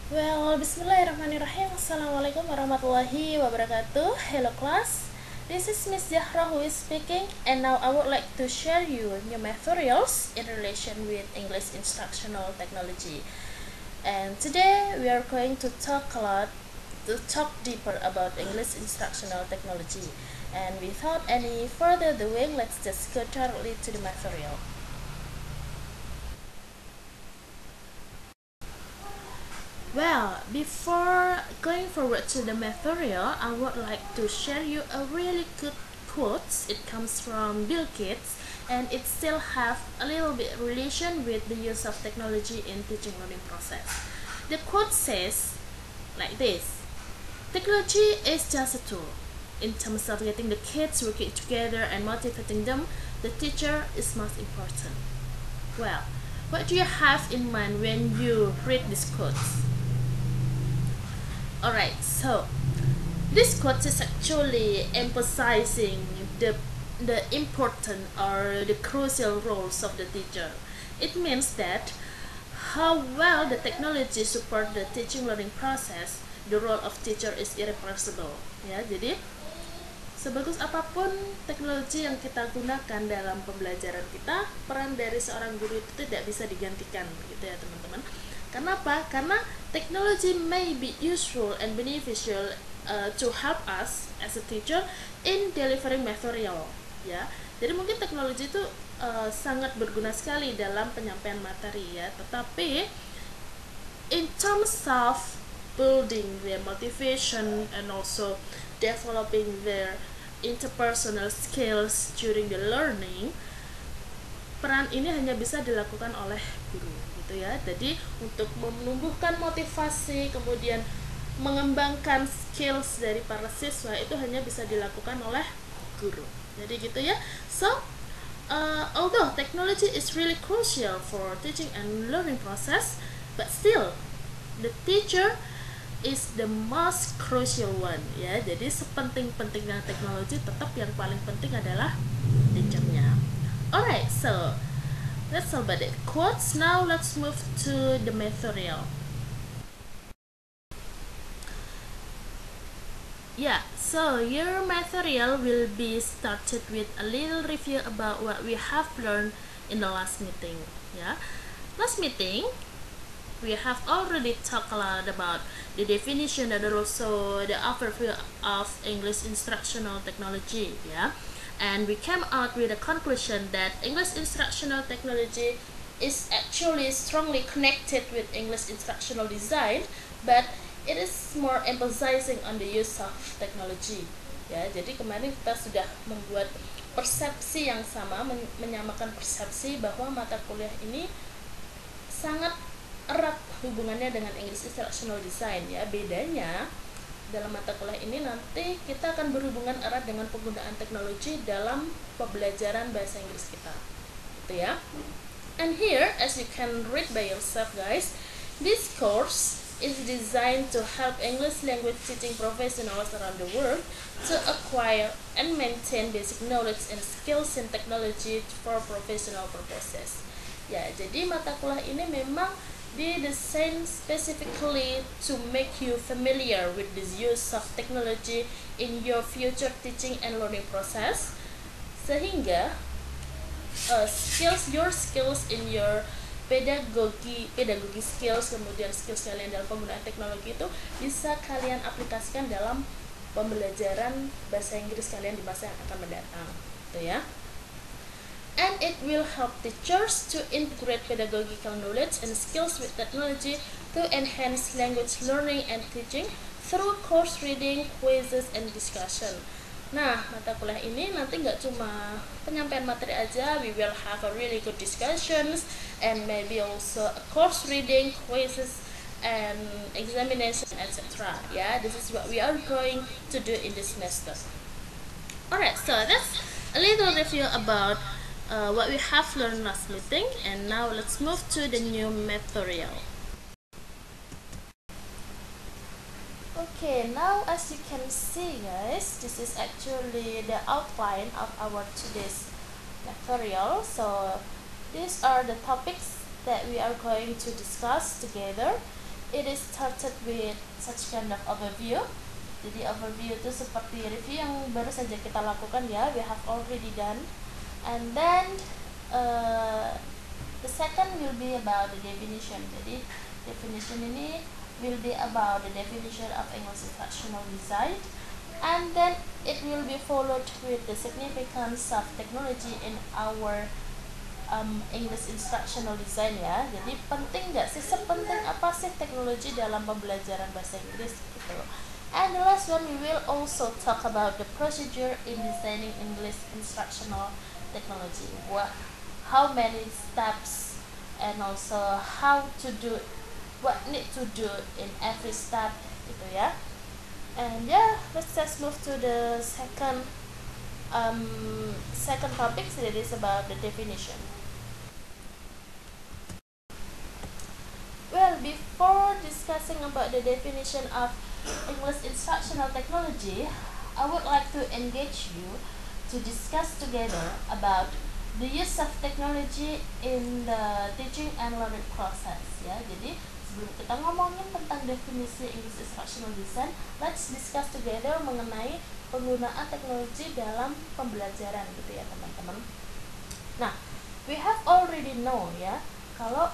Bismillahirrahmanirrahim. Assalamualaikum warahmatullahi wabarakatuh. Hello class. This is Miss Zahra who is speaking, and now I would like to share you new materials in relation with English instructional technology. And today we are going to talk deeper about English instructional technology. And without any further doing, let's just go directly to the material. Well, before going forward to the material, I would like to share you a really good quote. It comes from Bill Gates, and it still have a little bit relation with the use of technology in teaching learning process. The quote says like this: technology is just a tool. In terms of getting the kids working together and motivating them, the teacher is most important. Well, what do you have in mind when you read this quote? Alright, so this quote is actually emphasizing the important or the crucial roles of the teacher. It means that how well the technology support the teaching learning process, the role of teacher is irreplaceable. Ya, jadi sebagus apapun teknologi yang kita gunakan dalam pembelajaran kita, peran dari seorang guru itu tidak bisa digantikan, gitu ya teman-teman. Kenapa? Karena technology may be useful and beneficial to help us as a teacher in delivering material, ya. Jadi mungkin teknologi itu sangat berguna sekali dalam penyampaian materi, ya. Tetapi in terms of building their motivation and also developing their interpersonal skills during the learning, peran ini hanya bisa dilakukan oleh guru, gitu ya. Jadi untuk menumbuhkan motivasi, kemudian mengembangkan skills dari para siswa itu hanya bisa dilakukan oleh guru. Jadi gitu ya. So, although technology is really crucial for teaching and learning process, but still the teacher is the most crucial one, ya. Jadi sepenting-pentingnya teknologi, tetap yang paling penting adalah teachernya. Alright, so that's all about the quotes. Now let's move to the material. Yeah, so your material will be started with a little review about what we have learned in the last meeting. Yeah, last meeting we have already talked a lot about the definition and also the overview of English instructional technology. Yeah, and we came out with a conclusion that English instructional technology is actually strongly connected with English instructional design, but it is more emphasizing on the use of technology. Ya, jadi kemarin kita sudah membuat persepsi yang sama, menyamakan persepsi bahwa mata kuliah ini sangat erat hubungannya dengan English instructional design, ya. Bedanya dalam mata kuliah ini nanti kita akan berhubungan erat dengan penggunaan teknologi dalam pembelajaran bahasa Inggris kita, gitu ya. And here, as you can read by yourself, guys, this course is designed to help English language teaching professionals around the world to acquire and maintain basic knowledge and skills in technology for professional purposes. Ya, jadi mata kuliah ini memang didesain specifically to make you familiar with the use of technology in your future teaching and learning process, sehingga your skills in your pedagogi skills, kemudian skills kalian dalam penggunaan teknologi itu bisa kalian aplikasikan dalam pembelajaran bahasa Inggris kalian di masa yang akan mendatang, gitu ya. And it will help teachers to integrate pedagogical knowledge and skills with technology to enhance language learning and teaching through course reading, quizzes, and discussion. Nah, mata kuliah ini nanti nggak cuma penyampaian materi aja, we will have a really good discussions and maybe also a course reading, quizzes, and examination, etc. Yeah, this is what we are going to do in this semester. Alright, so that's a little review about what we have learned last meeting, and now let's move to the new material. Okay, now as you can see, guys, this is actually the outline of our today's material. So these are the topics that we are going to discuss together, it is started with such kind of overview. Jadi overview itu seperti review yang baru saja kita lakukan ya, we have already done. And then the second will be about the definition. Jadi definition ini will be about the definition of English instructional design, and then it will be followed with the significance of technology in our English instructional design ya. Jadi penting nggak sih, sepenting apa sih teknologi dalam pembelajaran bahasa Inggris gitu. And the last one, we will also talk about the procedure in designing English instructional technology. How many steps, and also how to do, what need to do in every step gitu ya. And yeah, let's just move to the second topic, that is about the definition. Well, before discussing about the definition of English instructional technology, I would like to engage you to discuss together about the use of technology in the teaching and learning process ya. Jadi sebelum kita ngomongin tentang definisi English instructional design, let's discuss together mengenai penggunaan teknologi dalam pembelajaran gitu ya teman-teman. Nah, we have already know ya, kalau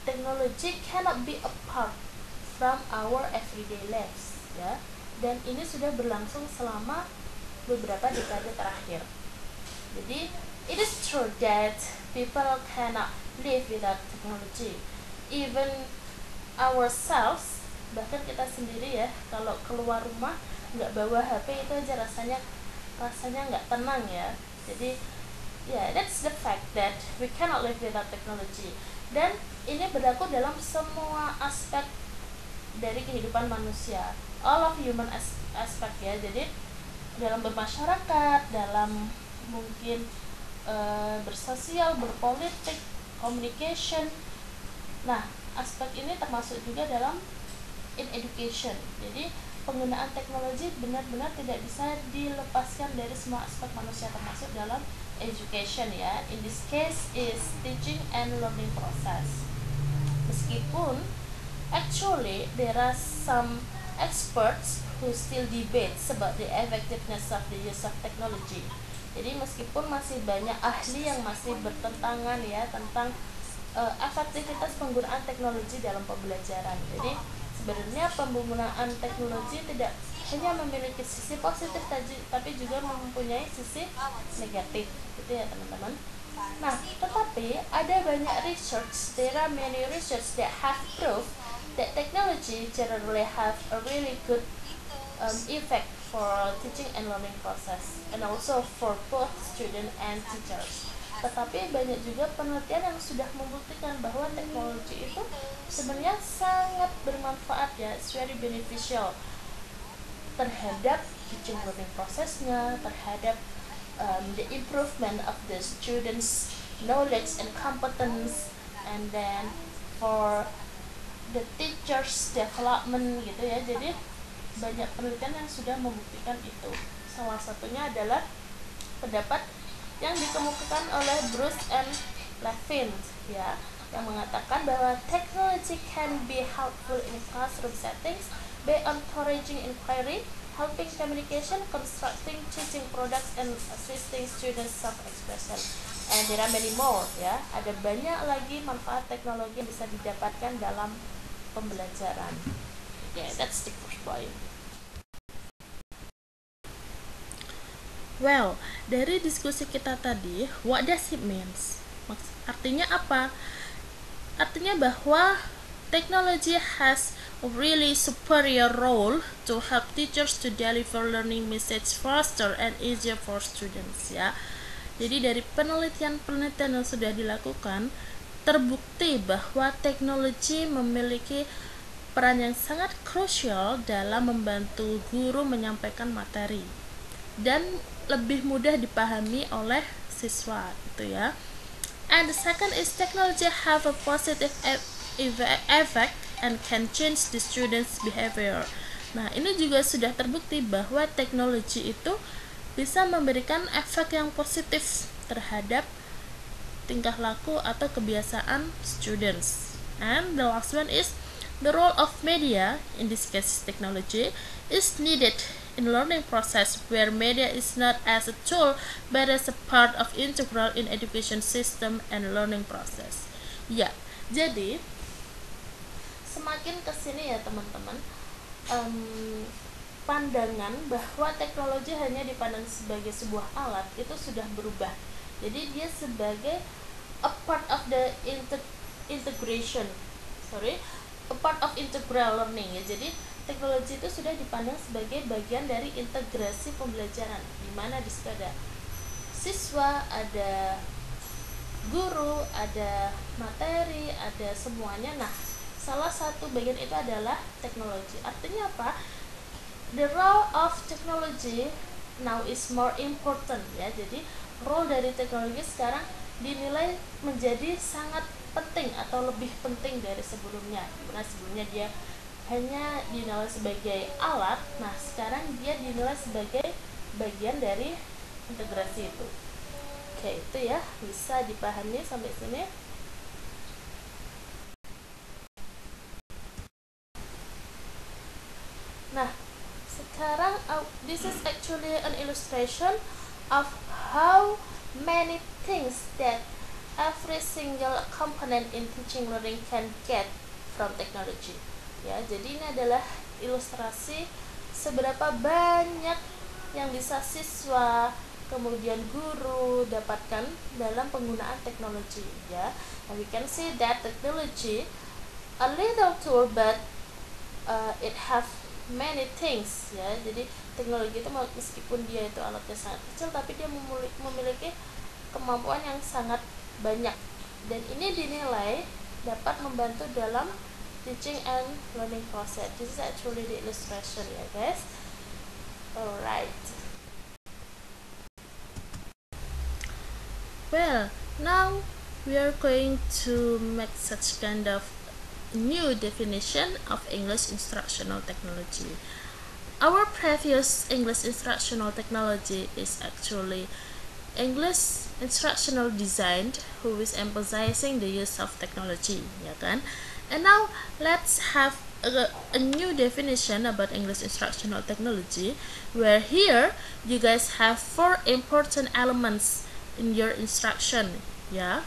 technology cannot be apart from our everyday lives ya, dan ini sudah berlangsung selama beberapa dekade terakhir. Jadi it is true that people cannot live without technology. Even ourselves, bahkan kita sendiri ya, kalau keluar rumah nggak bawa HP itu aja rasanya nggak tenang ya. Jadi yeah, that's the fact that we cannot live without technology. Dan ini berlaku dalam semua aspek dari kehidupan manusia, all of human aspect ya. Jadi dalam bermasyarakat, dalam mungkin bersosial, berpolitik, communication. Nah, aspek ini termasuk juga dalam in education. Jadi penggunaan teknologi benar-benar tidak bisa dilepaskan dari semua aspek manusia, termasuk dalam education ya. In this case is teaching and learning process. Meskipun actually there are some experts who still debates about the effectiveness of the use of technology. Jadi meskipun masih banyak ahli yang masih bertentangan ya tentang efektivitas penggunaan teknologi dalam pembelajaran. Jadi sebenarnya penggunaan teknologi tidak hanya memiliki sisi positif tapi juga mempunyai sisi negatif gitu ya teman-teman. Nah, tetapi ada banyak research, there are many research that have proved that technology generally have a really good effect for teaching and learning process, and also for both student and teachers. Tetapi banyak juga penelitian yang sudah membuktikan bahwa teknologi itu sebenarnya sangat bermanfaat ya, it's very beneficial terhadap teaching learning prosesnya, terhadap the improvement of the students' knowledge and competence, and then for the teachers' development gitu ya. Jadi banyak penelitian yang sudah membuktikan itu. Salah satunya adalah pendapat yang dikemukakan oleh Bruce and Levin ya, yang mengatakan bahwa technology can be helpful in classroom settings by encouraging inquiry, helping communication, constructing teaching products, and assisting students self-expression. And there are many more ya. Ada banyak lagi manfaat teknologi yang bisa didapatkan dalam pembelajaran. Yeah, that's the first point. Well, dari diskusi kita tadi, what does it means? Artinya apa? Artinya bahwa technology has a really superior role to help teachers to deliver learning message faster and easier for students ya. Jadi dari penelitian-penelitian yang sudah dilakukan, terbukti bahwa teknologi memiliki peran yang sangat krusial dalam membantu guru menyampaikan materi dan lebih mudah dipahami oleh siswa gitu ya. And the second is technology have a positive effect and can change the students' behavior. Nah, ini juga sudah terbukti bahwa teknologi itu bisa memberikan efek yang positif terhadap tingkah laku atau kebiasaan students. And the last one is The role of media, in this case technology, is needed in learning process where media is not as a tool but as a part of integral in education system and learning process. Ya, jadi semakin kesini ya teman-teman, pandangan bahwa teknologi hanya dipandang sebagai sebuah alat itu sudah berubah. Jadi dia sebagai a part of the integration, a part of integral learning ya. Jadi teknologi itu sudah dipandang sebagai bagian dari integrasi pembelajaran, di mana di situ ada siswa, ada guru, ada materi, ada semuanya. Nah, salah satu bagian itu adalah teknologi. Artinya apa? The role of technology now is more important ya. Jadi role dari teknologi sekarang dinilai menjadi sangat penting atau lebih penting dari sebelumnya. Karena sebelumnya dia hanya dinilai sebagai alat, nah sekarang dia dinilai sebagai bagian dari integrasi itu. Oke, itu ya, bisa dipahami sampai sini. Nah, sekarang this is actually an illustration of how many things that every single component in teaching learning can get from technology. Ya, jadi ini adalah ilustrasi seberapa banyak yang bisa siswa, kemudian guru dapatkan dalam penggunaan teknologi ya. And we can see that technology a little tool but it have many things ya. Jadi teknologi itu meskipun dia itu alatnya sangat kecil tapi dia memiliki kemampuan yang sangat banyak, dan ini dinilai dapat membantu dalam teaching and learning process. This is actually the illustration ya guys. Alright. Well, now we are going to make such kind of new definition of English instructional technology. Our previous English instructional technology is actually English instructional design, who is emphasizing the use of technology, ya kan? And now let's have a new definition about English instructional technology, where here you guys have 4 important elements in your instruction, yeah,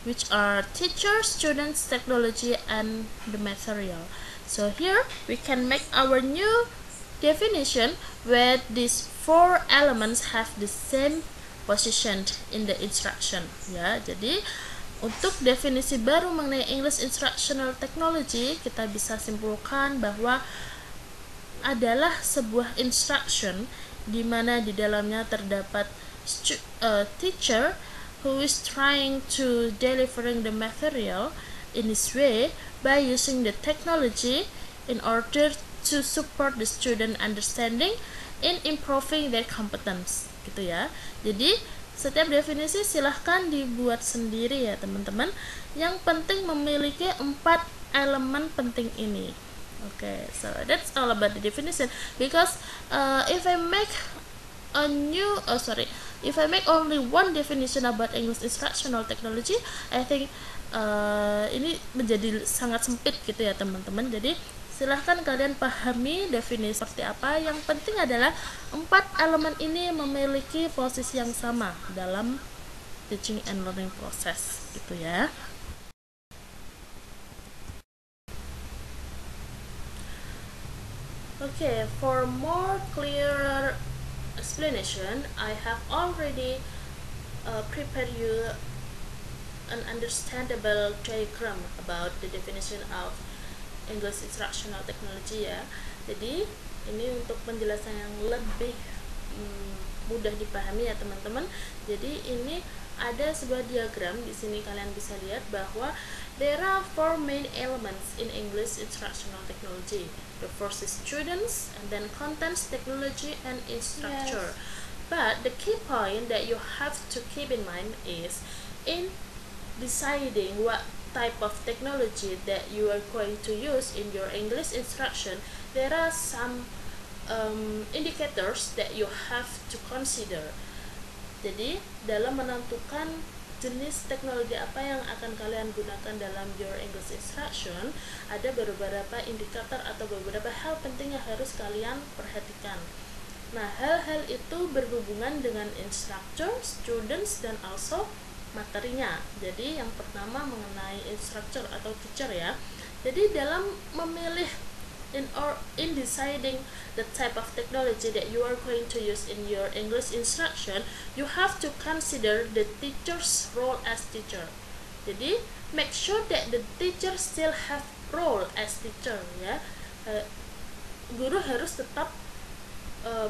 which are teacher, students, technology, and the material. So here we can make our new definition where these 4 elements have the same position in the instruction ya. Jadi untuk definisi baru mengenai English instructional technology, kita bisa simpulkan bahwa adalah sebuah instruction di mana di dalamnya terdapat teacher who is trying to delivering the material in this way by using the technology in order to support the student understanding in improving their competence gitu ya. Jadi setiap definisi silahkan dibuat sendiri ya teman-teman. Yang penting memiliki 4 elemen penting ini. Okay, so that's all about the definition. Because if I make only one definition about English instructional technology, I think ini menjadi sangat sempit gitu ya teman-teman. Jadi silahkan kalian pahami definisi seperti apa. Yang penting adalah 4 elemen ini memiliki posisi yang sama dalam teaching and learning process gitu ya. Okay, for more clearer explanation, I have already prepared you an understandable diagram about the definition of English instructional technology ya. Jadi ini untuk penjelasan yang lebih mudah dipahami ya teman-teman. Jadi ini ada sebuah diagram di sini, kalian bisa lihat bahwa there are 4 main elements in English instructional technology. The first is students, and then contents, technology, and instructor. Yes. But the key point that you have to keep in mind is in deciding what type of technology that you are going to use in your English instruction, there are some indicators that you have to consider. Jadi dalam menentukan jenis teknologi apa yang akan kalian gunakan dalam your English instruction, ada beberapa indikator atau beberapa hal penting yang harus kalian perhatikan. Nah, hal-hal itu berhubungan dengan instructor, students, dan also materinya. Jadi yang pertama mengenai instructor atau teacher ya. Jadi dalam memilih in deciding the type of technology that you are going to use in your English instruction, you have to consider the teacher's role as teacher. Jadi make sure that the teacher still have role as teacher ya. Guru harus tetap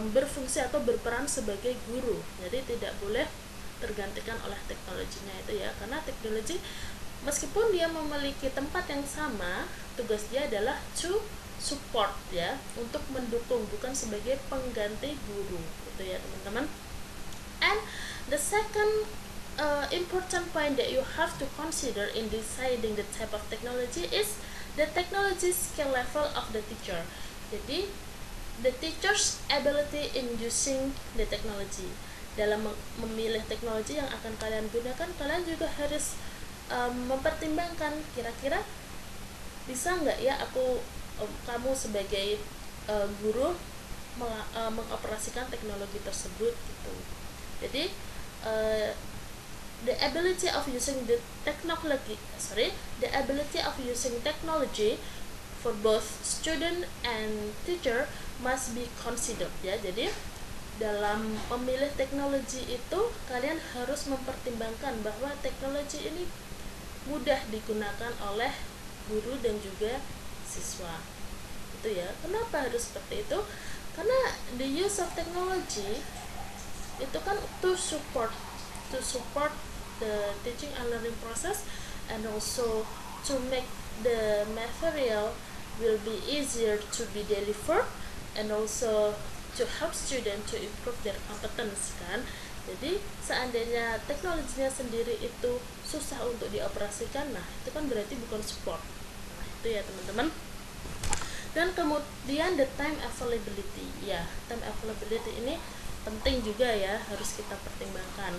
berfungsi atau berperan sebagai guru. Jadi tidak boleh tergantikan oleh teknologinya itu ya, karena teknologi meskipun dia memiliki tempat yang sama, tugas dia adalah to support ya, untuk mendukung, bukan sebagai pengganti guru gitu ya teman-teman. And the second important point that you have to consider in deciding the type of technology is the technology skill level of the teacher. Jadi the teacher's ability in using the technology. Dalam memilih teknologi yang akan kalian gunakan, kalian juga harus mempertimbangkan kira-kira bisa nggak ya kamu sebagai guru mengoperasikan teknologi tersebut gitu. Jadi the ability of using technology for both student and teacher must be considered ya. Jadi dalam memilih teknologi itu kalian harus mempertimbangkan bahwa teknologi ini mudah digunakan oleh guru dan juga siswa itu ya. Kenapa harus seperti itu? Karena the use of technology itu kan to support the teaching and learning process, and also to make the material will be easier to be delivered, and also to help student to improve their competence kan. Jadi seandainya teknologinya sendiri itu susah untuk dioperasikan, nah itu kan berarti bukan support. Nah itu ya teman-teman. Dan kemudian the time availability ya, time availability ini penting juga ya, harus kita pertimbangkan.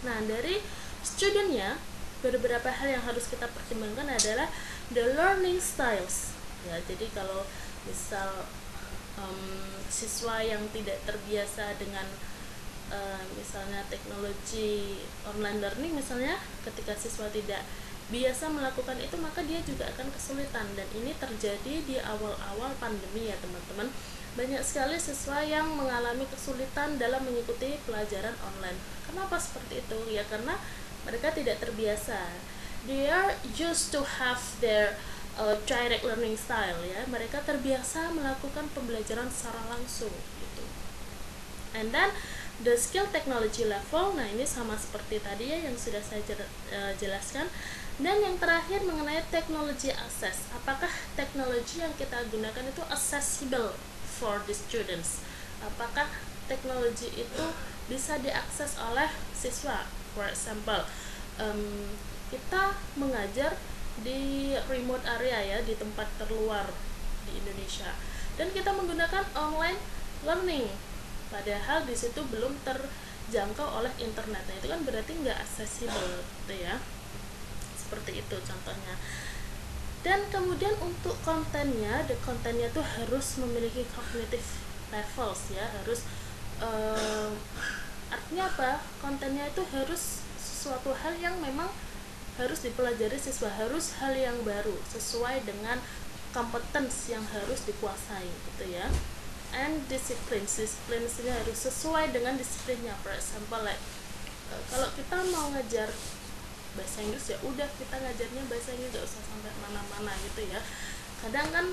Nah dari studentnya, beberapa hal yang harus kita pertimbangkan adalah the learning styles ya. Jadi kalau misal siswa yang tidak terbiasa dengan misalnya teknologi online learning misalnya, ketika siswa tidak biasa melakukan itu, maka dia juga akan kesulitan. Dan ini terjadi di awal-awal pandemi ya teman-teman. Banyak sekali siswa yang mengalami kesulitan dalam mengikuti pelajaran online. Kenapa seperti itu? Ya karena mereka tidak terbiasa. They are used to have their direct learning style ya. Mereka terbiasa melakukan pembelajaran secara langsung gitu. And then the skill technology level, nah ini sama seperti tadi ya yang sudah saya jelaskan. Dan yang terakhir mengenai teknologi access, apakah teknologi yang kita gunakan itu accessible for the students? Apakah teknologi itu bisa diakses oleh siswa? For example, kita mengajar di remote area ya, di tempat terluar di Indonesia, dan kita menggunakan online learning, padahal di situ belum terjangkau oleh internet. Nah, itu kan berarti nggak accessible gitu ya. Seperti itu contohnya. Dan kemudian untuk kontennya, kontennya tuh harus memiliki cognitive levels ya, harus artinya apa? Kontennya itu harus sesuatu hal yang memang harus dipelajari siswa, harus hal yang baru sesuai dengan kompetens yang harus dikuasai gitu ya. And disiplinnya harus sesuai dengan disiplinnya. For example like kalau kita mau ngajar bahasa Inggris ya udah kita ngajarnya bahasa Inggris, gak usah sampai mana-mana gitu ya. Kadang kan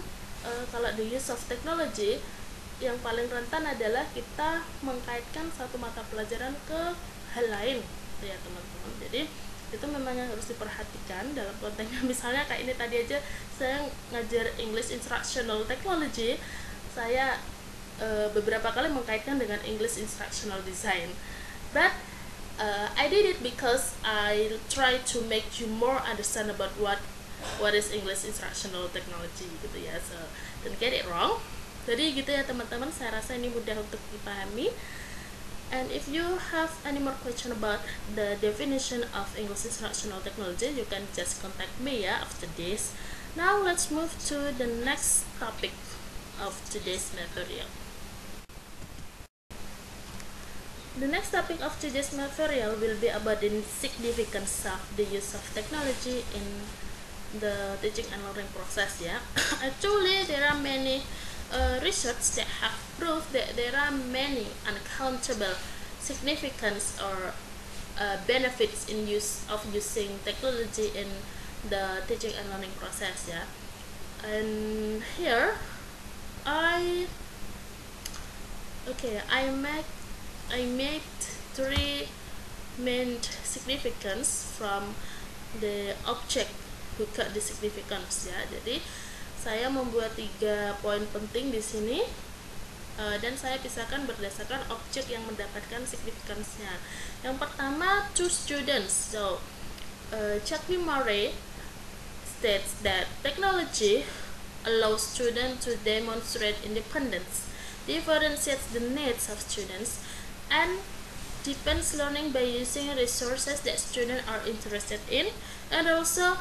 kalau the use of technology yang paling rentan adalah kita mengkaitkan satu mata pelajaran ke hal lain gitu ya teman-teman. Jadi itu memang yang harus diperhatikan dalam kontennya. Misalnya kayak ini tadi aja saya ngajar English Instructional Technology, saya beberapa kali mengkaitkan dengan English Instructional Design, but I did it because I try to make you more understand about what is English Instructional Technology gitu ya. So don't get it wrong. Jadi gitu ya teman-teman, saya rasa ini mudah untuk dipahami. And if you have any more question about the definition of English instructional technology, you can just contact me after this. Now let's move to the next topic of today's material. The next topic of today's material will be about the significance of the use of technology in the teaching and learning process. Actually, there are many research that have proved that there are many uncountable significance or benefits in using technology in the teaching and learning process. And here I made three main significance from the object who got the significance. Jadi saya membuat 3 poin penting di sini, dan saya pisahkan berdasarkan objek yang mendapatkan signifikansinya. Yang pertama, two students. So Jackie Murray states that technology allows students to demonstrate independence, differentiates the needs of students, and deepens learning by using resources that students are interested in, and also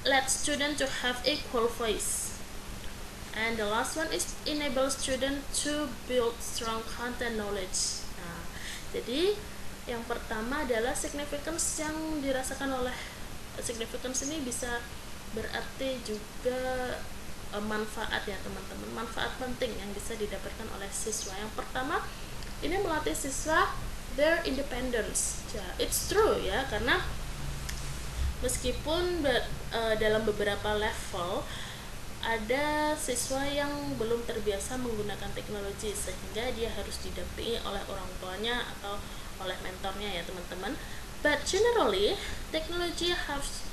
let students to have equal voice. And the last one is enable students to build strong content knowledge. Nah, jadi yang pertama adalah significance yang dirasakan oleh significance ini bisa berarti juga manfaat ya teman-teman, manfaat penting yang bisa didapatkan oleh siswa. Yang pertama, ini melatih siswa their independence. It's true karena meskipun dalam beberapa level ada siswa yang belum terbiasa menggunakan teknologi sehingga dia harus didampingi oleh orang tuanya atau oleh mentornya ya teman-teman. But generally, technology has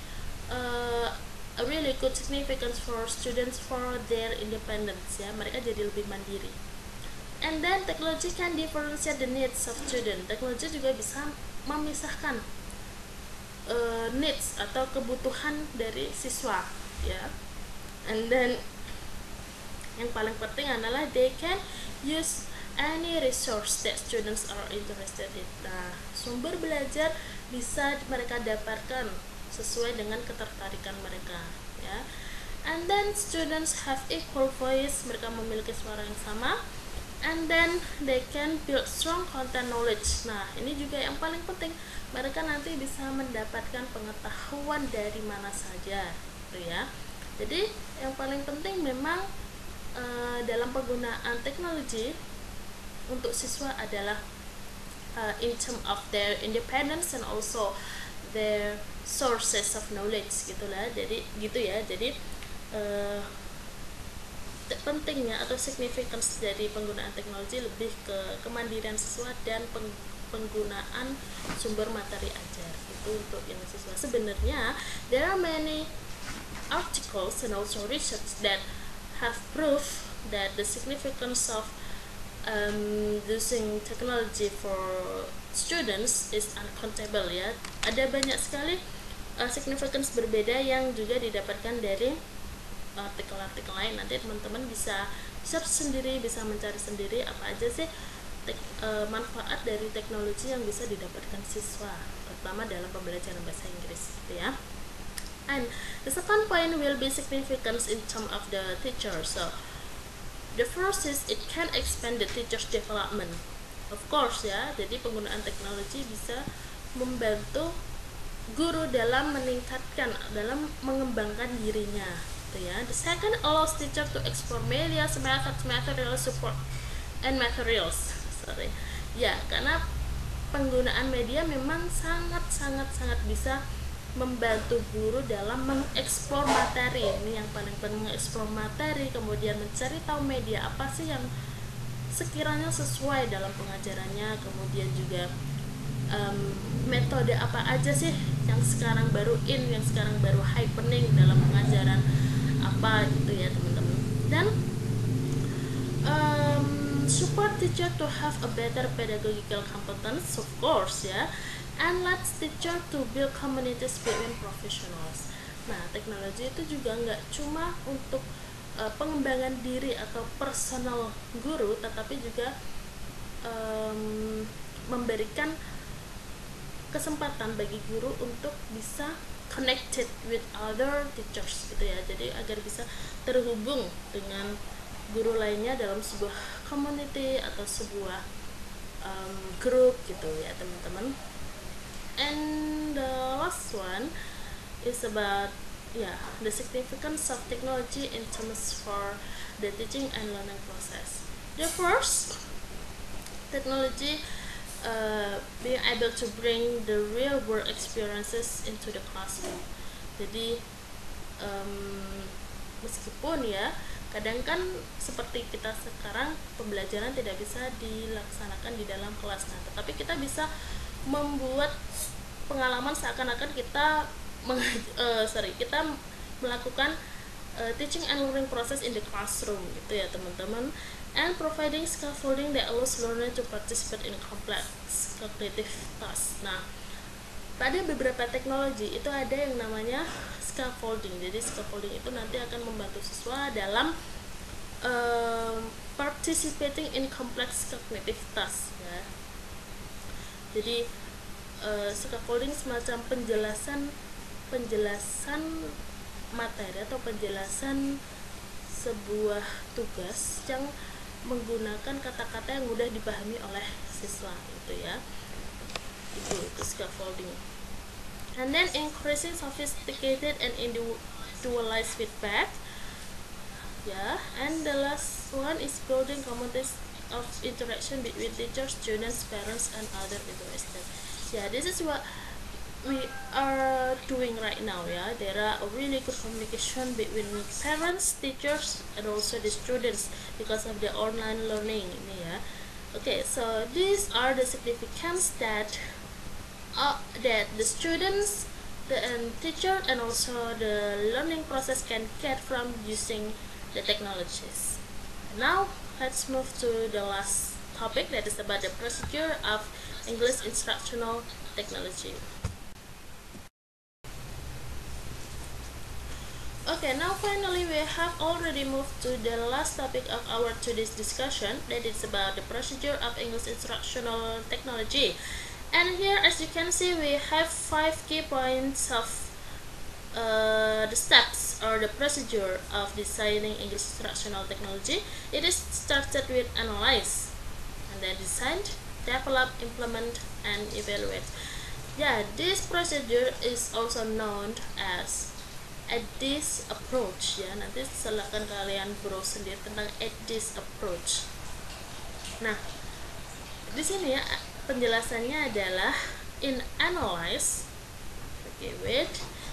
a really good significance for students for their independence. Mereka jadi lebih mandiri. And then technology can differentiate the needs of student. Teknologi juga bisa memisahkan needs atau kebutuhan dari siswa And then yang paling penting adalah they can use any resource that students are interested in. Nah, sumber belajar bisa mereka dapatkan sesuai dengan ketertarikan mereka And then students have equal voice, mereka memiliki suara yang sama. And then they can build strong content knowledge. Nah, ini juga yang paling penting. Mereka nanti bisa mendapatkan pengetahuan dari mana saja, Jadi, yang paling penting memang dalam penggunaan teknologi untuk siswa adalah in term of their independence and also their sources of knowledge Jadi pentingnya atau significance dari penggunaan teknologi lebih ke kemandirian siswa dan penggunaan sumber materi ajar itu untuk yang siswa. Sebenarnya there are many articles and also research that have proved that the significance of using technology for students is uncountable Ada banyak sekali significance berbeda yang juga didapatkan dari artikel-artikel lain. Nanti teman-teman bisa search sendiri, bisa mencari sendiri apa aja sih manfaat dari teknologi yang bisa didapatkan siswa, terutama dalam pembelajaran bahasa Inggris And the second point will be significance in terms of the teacher. So the first is it can expand the teacher's development. Of course jadi penggunaan teknologi bisa membantu guru dalam meningkatkan, dalam mengembangkan dirinya The second allows teacher to explore media, methods, material support, and materials. Karena penggunaan media memang sangat bisa membantu guru dalam mengeksplor materi. Ini yang paling penting, mengeksplor materi, kemudian mencari tahu media apa sih yang sekiranya sesuai dalam pengajarannya, kemudian juga metode apa aja sih yang sekarang baru yang sekarang baru happening dalam pengajaran apa teman-teman. Dan support teacher to have a better pedagogical competence, of course and let's teacher to build communities between professionals. Nah, teknologi itu juga nggak cuma untuk pengembangan diri atau personal guru, tetapi juga memberikan kesempatan bagi guru untuk bisa connected with other teachers gitu ya, jadi agar bisa terhubung dengan guru lainnya dalam sebuah community atau sebuah grup gitu ya teman-teman. And the last one is about the significance of technology in terms for the teaching and learning process. The first, technology being able to bring the real world experiences into the classroom. Jadi meskipun ya kadang kan seperti kita sekarang pembelajaran tidak bisa dilaksanakan di dalam kelas, nah tetapi kita bisa membuat pengalaman seakan-akan kita kita melakukan teaching and learning process in the classroom gitu ya teman-teman, and providing scaffolding that allows learner to participate in complex cognitive tasks. Nah, pada beberapa teknologi itu ada yang namanya scaffolding. Jadi scaffolding itu nanti akan membantu siswa dalam participating in complex cognitive tasks ya. Jadi scaffolding semacam penjelasan materi atau penjelasan sebuah tugas yang menggunakan kata-kata yang mudah dipahami oleh siswa itu ya. Itu scaffolding. And then increasing sophisticated and individualized feedback. And the last one is building communities of interaction between teachers, students, parents, and other interested. This is what we are doing right now. There are a really good communication between parents, teachers, and also the students because of the online learning ini. Okay, so these are the significance that the students, the teacher, and also the learning process can get from using the technologies. Now let's move to the last topic, that is about the procedure of English instructional technology. Okay, now finally we have already moved to the last topic of our today's discussion, that is about the procedure of English instructional technology. And here, as you can see, we have 5 key points of the steps or the procedure of designing English instructional technology. It is started with analyze, and then design, develop, implement, and evaluate. This procedure is also known as EDDIS approach ya. Nanti silakan kalian browse sendiri tentang EDDIS approach. Nah, di sini ya penjelasannya adalah in analyze. Okay, wait.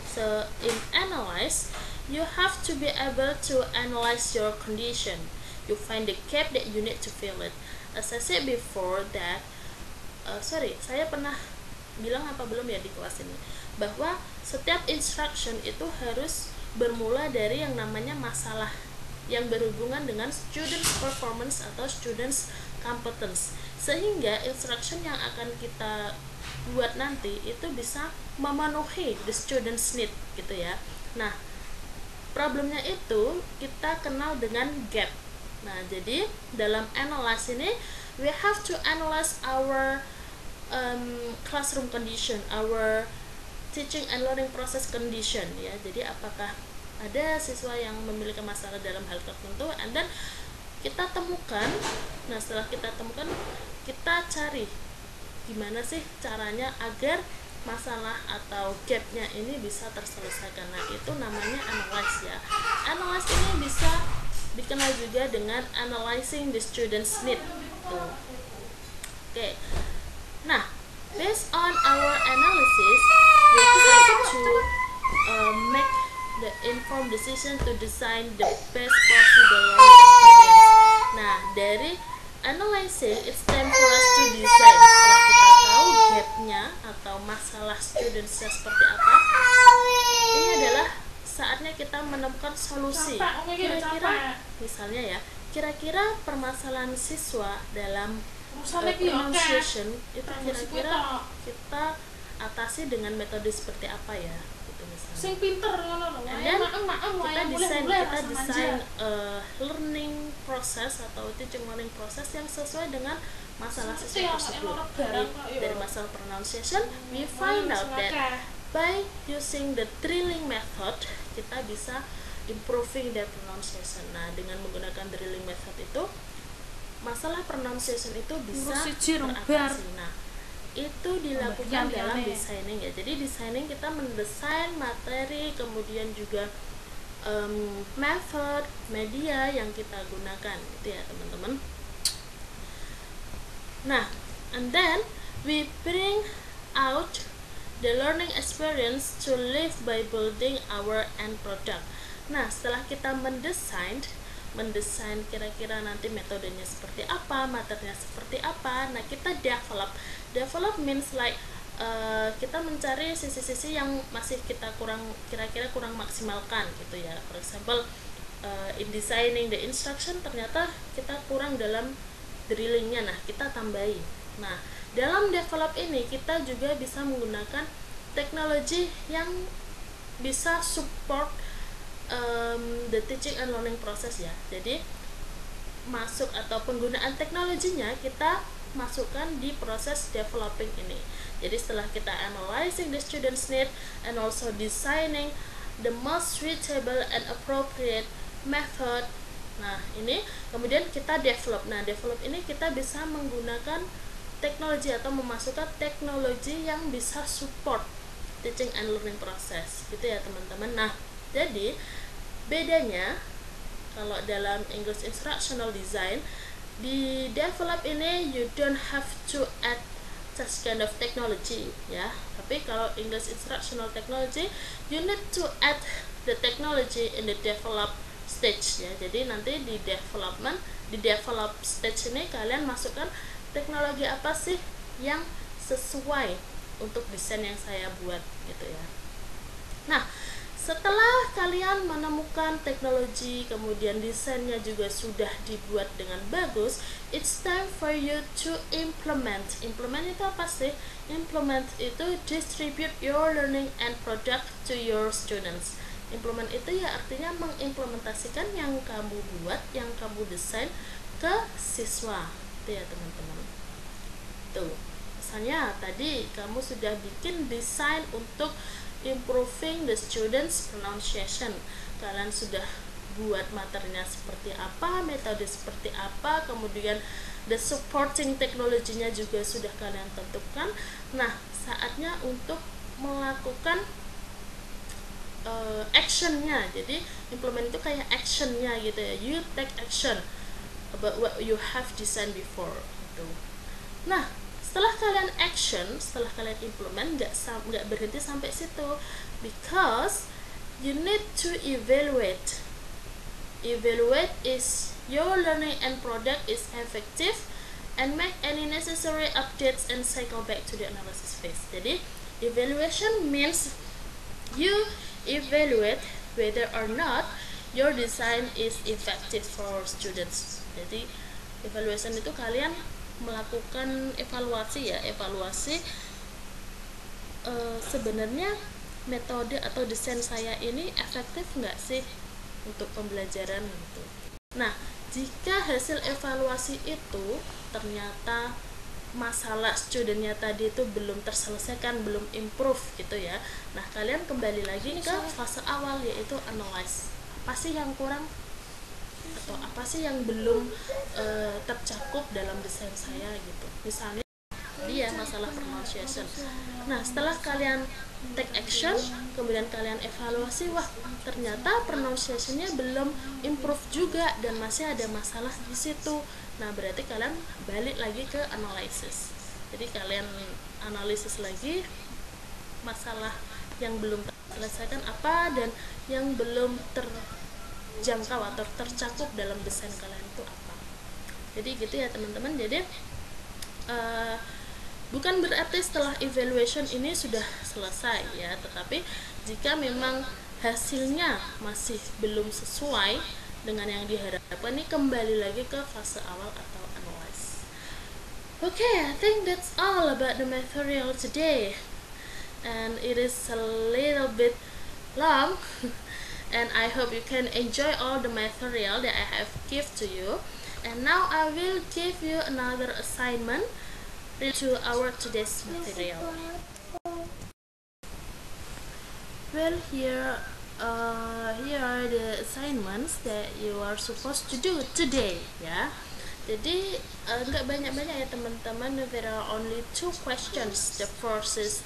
So in analyze, you have to be able to analyze your condition. You find the gap that you need to fill it. As I said before that, saya pernah bilang apa belum ya di kelas ini, bahwa setiap instruction itu harus bermula dari yang namanya masalah yang berhubungan dengan students performance atau students competence, sehingga instruction yang akan kita buat nanti itu bisa memenuhi the students need gitu ya. Nah, problemnya itu kita kenal dengan gap. Nah, jadi dalam analyze ini we have to analyze our classroom condition, our teaching and learning process condition ya. Jadi apakah ada siswa yang memiliki masalah dalam hal tertentu, and then kita temukan. Nah, setelah kita temukan, kita cari gimana sih caranya agar masalah atau gapnya ini bisa terselesaikan. Nah, itu namanya analyze ya. Analyze ini bisa dikenal juga dengan analyzing the student's need. Oke. Nah, based on our analysis, we try to make the informed decision to design the best possible learning experience. Nah, dari analyzing, it's time for us to design. Setelah kita tahu gapnya atau masalah studentsnya seperti apa, ini adalah saatnya kita menemukan solusi. Kira-kira, misalnya ya, kira-kira permasalahan siswa dalam pronunciation itu kira-kira kita atasi dengan metode seperti apa ya, gitu misalnya. sing pinter ngono lho. And then kita desain learning process atau teaching learning process yang sesuai dengan masalah siswa tersebut. Dari masalah pronunciation, we find out that by using the drilling method kita bisa improving their pronunciation. Nah, dengan menggunakan drilling method itu masalah pronunciation itu bisa teratasi. Nah, itu dilakukan dalam designing ya. Jadi designing kita mendesain materi, kemudian juga method, media yang kita gunakan gitu ya teman-teman. Nah, and then we bring out the learning experience to live by building our end product. Nah, setelah kita mendesain kira-kira nanti metodenya seperti apa, materinya seperti apa. Nah, kita develop means like kita mencari sisi-sisi yang masih kita kira-kira kurang maksimalkan gitu ya. For example, in designing the instruction ternyata kita kurang dalam drillingnya, nah kita tambahin. Nah, dalam develop ini kita juga bisa menggunakan teknologi yang bisa support the teaching and learning process ya. Jadi masuk atau penggunaan teknologinya kita masukkan di proses developing ini. Jadi setelah kita analyzing the students need and also designing the most suitable and appropriate method. Nah, ini kemudian kita develop. Nah, develop ini kita bisa menggunakan teknologi atau memasukkan teknologi yang bisa support teaching and learning process gitu ya teman-teman. Nah, jadi bedanya kalau dalam English instructional design di develop ini you don't have to add such kind of technology ya, tapi kalau English instructional technology you need to add the technology in the develop stage ya. Jadi nanti di develop stage ini kalian masukkan teknologi apa sih yang sesuai untuk desain yang saya buat gitu ya. Nah, setelah kalian menemukan teknologi, kemudian desainnya juga sudah dibuat dengan bagus, it's time for you to implement. Implement itu apa sih? Implement itu distribute your learning and product to your students. Implement itu ya artinya mengimplementasikan yang kamu buat, yang kamu desain ke siswa. Itu ya teman-teman. Tuh, misalnya tadi kamu sudah bikin desain untuk improving the students pronunciation. Kalian sudah buat materinya seperti apa, metode seperti apa, kemudian the supporting teknologinya juga sudah kalian tentukan. Nah, saatnya untuk melakukan actionnya. Jadi implement itu kayak actionnya gitu ya. You take action about what you have designed before gitu. Nah, setelah kalian action, setelah kalian implement, nggak berhenti sampai situ, because you need to evaluate. Evaluate is your learning and product is effective and make any necessary updates and cycle back to the analysis phase. Jadi evaluation means you evaluate whether or not your design is effective for students. Jadi evaluation itu kalian melakukan evaluasi ya, sebenarnya metode atau desain saya ini efektif nggak sih untuk pembelajaran gitu. Nah, jika hasil evaluasi itu ternyata masalah studentnya tadi itu belum terselesaikan, belum improve gitu ya, nah kalian kembali lagi ke fase awal yaitu analyze. Apa sih yang kurang atau apa sih yang belum tercakup dalam desain saya gitu. Misalnya dia masalah pronunciation. Nah, setelah kalian take action, kemudian kalian evaluasi, wah ternyata pronunciationnya belum improve juga dan masih ada masalah di situ. Nah, berarti kalian balik lagi ke analysis. Jadi kalian analisis lagi masalah yang belum terselesaikan apa dan yang belum terjangkau atau tercakup dalam desain kalian itu apa. Jadi gitu ya teman-teman. Jadi bukan berarti setelah evaluation ini sudah selesai ya, tetapi jika memang hasilnya masih belum sesuai dengan yang diharapkan, ini kembali lagi ke fase awal atau analyze. Okay, I think that's all about the material today, and it is a little bit long. And I hope you can enjoy all the material that I have give to you. And now I will give you another assignment related to our today's material. Well, here are the assignments that you are supposed to do today, ya. Jadi nggak banyak-banyak ya teman-teman. There are only 2 questions. The first is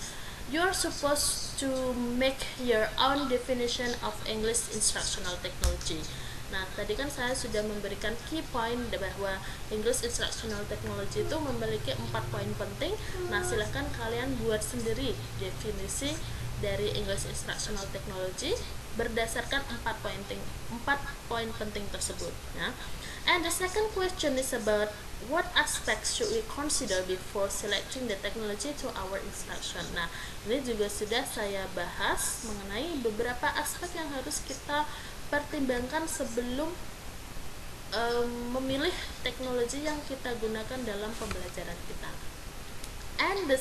you are supposed to make your own definition of English instructional technology. Nah, tadi kan saya sudah memberikan key point bahwa English Instructional Technology itu memiliki 4 poin penting. Nah, silahkan kalian buat sendiri definisi dari English Instructional Technology berdasarkan 4 poin penting tersebut. Ya. And the second question is about what aspects should we consider before selecting the technology to our instruction. Nah, ini juga sudah saya bahas mengenai beberapa aspek yang harus kita pertimbangkan sebelum memilih teknologi yang kita gunakan dalam pembelajaran kita. And the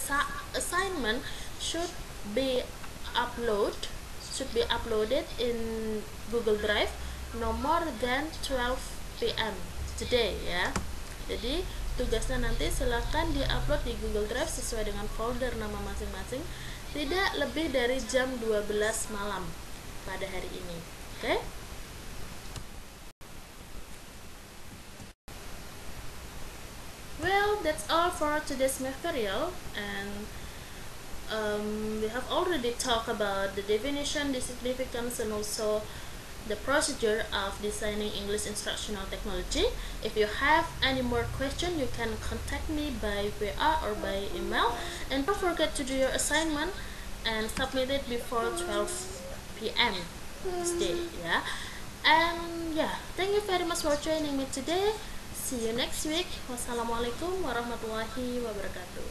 assignment should be uploaded in Google Drive no more than 12 PM today, ya. Jadi tugasnya nanti silakan diupload di Google Drive sesuai dengan folder nama masing-masing, tidak lebih dari jam 12 malam pada hari ini. Okay? Well, that's all for today's material, and we have already talked about the definition, the significance, and also the procedure of designing English instructional technology. If you have any more questions, you can contact me by VA or by email, and don't forget to do your assignment and submit it before 12 PM this day, yeah. And yeah, thank you very much for joining me today. See you next week. Wassalamualaikum warahmatullahi wabarakatuh.